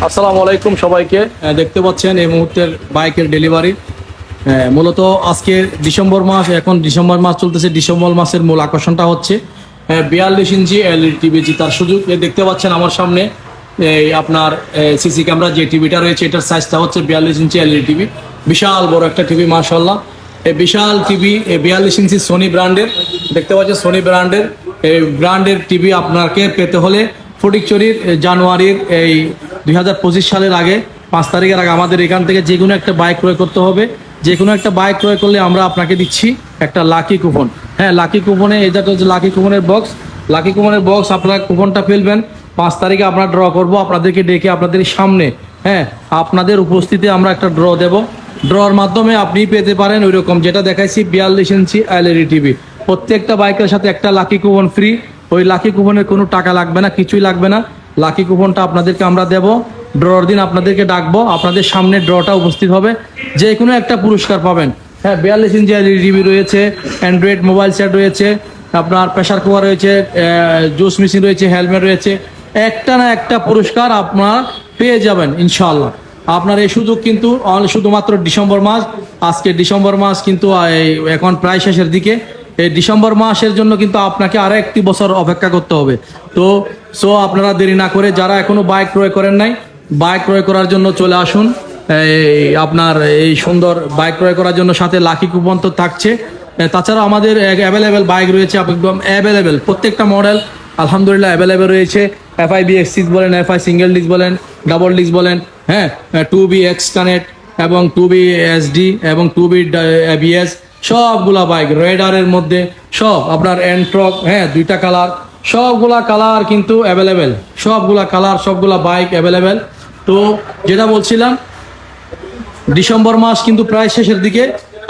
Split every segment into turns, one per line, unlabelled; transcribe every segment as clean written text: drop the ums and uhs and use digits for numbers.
আসসালামু আলাইকুম সবাইকে। দেখতে পাচ্ছেন এই মুহূর্তের বাইকের ডেলিভারি। মূলত আজকে ডিসেম্বর মাস, এখন ডিসেম্বর মাস চলতেছে। ডিসেম্বর মাসের মূল আকর্ষণটা হচ্ছে 42 ইঞ্চি এলইডি টিভি জেতার সুযোগ। দেখতে পাচ্ছেন আমার সামনে এই আপনার সিসি ক্যামেরা যে টিভিটা রয়েছে, এটার সাইজটা হচ্ছে 42 ইঞ্চি এলইডি টিভি। বিশাল বড় একটা টিভি, মাশাআল্লাহ। এই বিশাল টিভি 42 ইঞ্চি সোনি ব্র্যান্ডের, দেখতে পাচ্ছেন সোনি ব্র্যান্ডের। এই ব্র্যান্ডের টিভি আপনাকে পেতে হলে ফটিকছড়ির জানুয়ারির এই 2025 সালের আগে 5 তারিখের আগে আমাদের এখান থেকে যে কোনো একটা বাইক ক্রয় করতে হবে। যে কোনো একটা বাইক ক্রয় করলে আমরা আপনাকে দিচ্ছি একটা লাকি কুপন। হ্যাঁ, লাকি কুপনে, এটা হচ্ছে লাকি কুপনের বক্স। লাকি কুপনের বক্স, আপনারা কুপনটা ফেলবেন। 5 তারিখে আমরা ড্র করব, আপনাদেরকে ডেকে আপনাদের সামনে, হ্যাঁ, আপনাদের উপস্থিতিতে আমরা একটা ড্র দেব। ড্রর মাধ্যমে আপনি পেতে পারেন ওই রকম যেটা দেখাইছি 42 ইঞ্চি এলইডি টিভি। প্রত্যেকটা বাইকের সাথে একটা লাকি কুপন ফ্রি। ওই লাকি কুপনের কোনো টাকা লাগবে না, কিছুই লাগবে না। লাকি কুপনটা আপনাদেরকে আমরা দেব। ড্রর দিন আপনাদেরকে ডাকবো, আপনাদের সামনে ড্রটা উপস্থিত হবে। যে কোনো একটা পুরস্কার পাবেন। হ্যাঁ, 42 ইঞ্চি এলইডি টিভি রয়েছে, অ্যান্ড্রয়েড মোবাইল সেট রয়েছে, আপনার প্রেসার কুকার রয়েছে, জুস মেশিন রয়েছে, হেলমেট রয়েছে। একটা না একটা পুরস্কার আপনারা পেয়ে যাবেন ইনশাআল্লাহ। আপনার এই সুযোগ কিন্তু শুধুমাত্র ডিসেম্বর মাস। আজকে ডিসেম্বর মাস কিন্তু এখন প্রায় শেষের দিকে। এই ডিসেম্বর মাসের জন্য কিন্তু আপনাকে আরো একটি বছর অপেক্ষা করতে হবে। তো আপনারা দেরি না করে, যারা এখনো বাইক ক্রয় করেন নাই, বাইক ক্রয় করার জন্য চলে আসুন। আপনার এই সুন্দর বাইক ক্রয় করার জন্য সাথে লাকি কুপন তো থাকছে। তাছাড়া আমাদের অ্যাভেলেবেল বাইক রয়েছে, একদম অ্যাভেলেবেল প্রত্যেকটা মডেল আলহামদুলিল্লাহ অ্যাভেলেবেল রয়েছে। FI BX6 বলেন, FI সিঙ্গেল ডিস্ক বলেন, ডাবল ডিস্ক বলেন, হ্যাঁ, 2B X কানেক্ট এবং 2B SD এবং 2B ABS, সবগুলা বাইক রেডারের মধ্যে সব আপনার এন্ট্রক, হ্যাঁ, 2টা কালার, সবগুলা কালার কিন্তু অ্যাভেলেবেল। সবগুলা কালার, সবগুলা বাইক অ্যাভেলেবেল। তো যেটা বলছিলাম, ডিসেম্বর মাস কিন্তু প্রায় শেষের দিকে।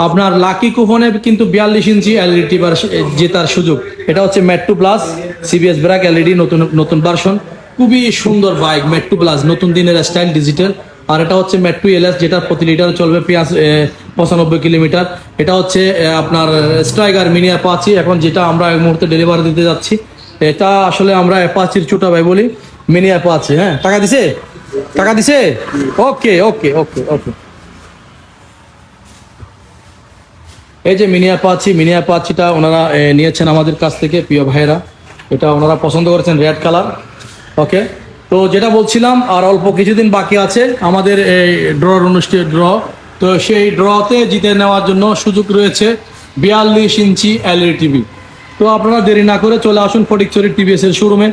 আপনার লাকি কুপনে কিন্তু 42 ইঞ্চি এলইডি টিভি জেতার সুযোগ। এটা হচ্ছে metro plus CBS BRAC LED নতুন ভার্সন। খুবই সুন্দর বাইক মেট্রো প্লাস, নতুন দিনের স্টাইল ডিজিটাল। আর এটা হচ্ছে মেট্রো LS, যেটা প্রতি লিটার চলবে 95 কিলোমিটার। এটা হচ্ছে আপনার স্ট্রাইকার মিনি অ্যাপাচি, এখন যেটা আমরা এই মুহূর্তে ডেলিভারি দিতে যাচ্ছি। এটা আসলে আমরা অ্যাপাচির ছোটা ভাই বলি, মিনি অ্যাপাচি। হ্যাঁ, টাকা দিছে, টাকা দিছে। ওকে ওকে ওকে ওকে। এই যে মিনি অ্যাপাচিটা ওনারা নিয়েছেন আমাদের কাছ থেকে, প্রিয় ভাইয়েরা। এটা ওনারা পছন্দ করেছেন, রেড কালার। ওকে, তো যেটা বলছিলাম, আর অল্প কিছুদিন বাকি আছে আমাদের এই ড্র। তো সেই ড্রতে জিতে নেওয়ার জন্য সুযোগ রয়েছে 42 ইঞ্চি এলইডি টিভি। তো আপনারা দেরি না করে চলে আসুন ফটিকছড়ি TVS এর শোরুমে,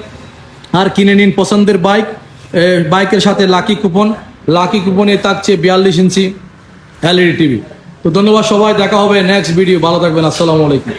আর কিনে নিন পছন্দের বাইক। বাইকের সাথে লাকি কুপনে থাকছে 42 ইঞ্চি এলইডি টিভি। তো ধন্যবাদ সবাই, দেখা হবে নেক্সট ভিডিও। ভালো থাকবেন, আসসালামু আলাইকুম।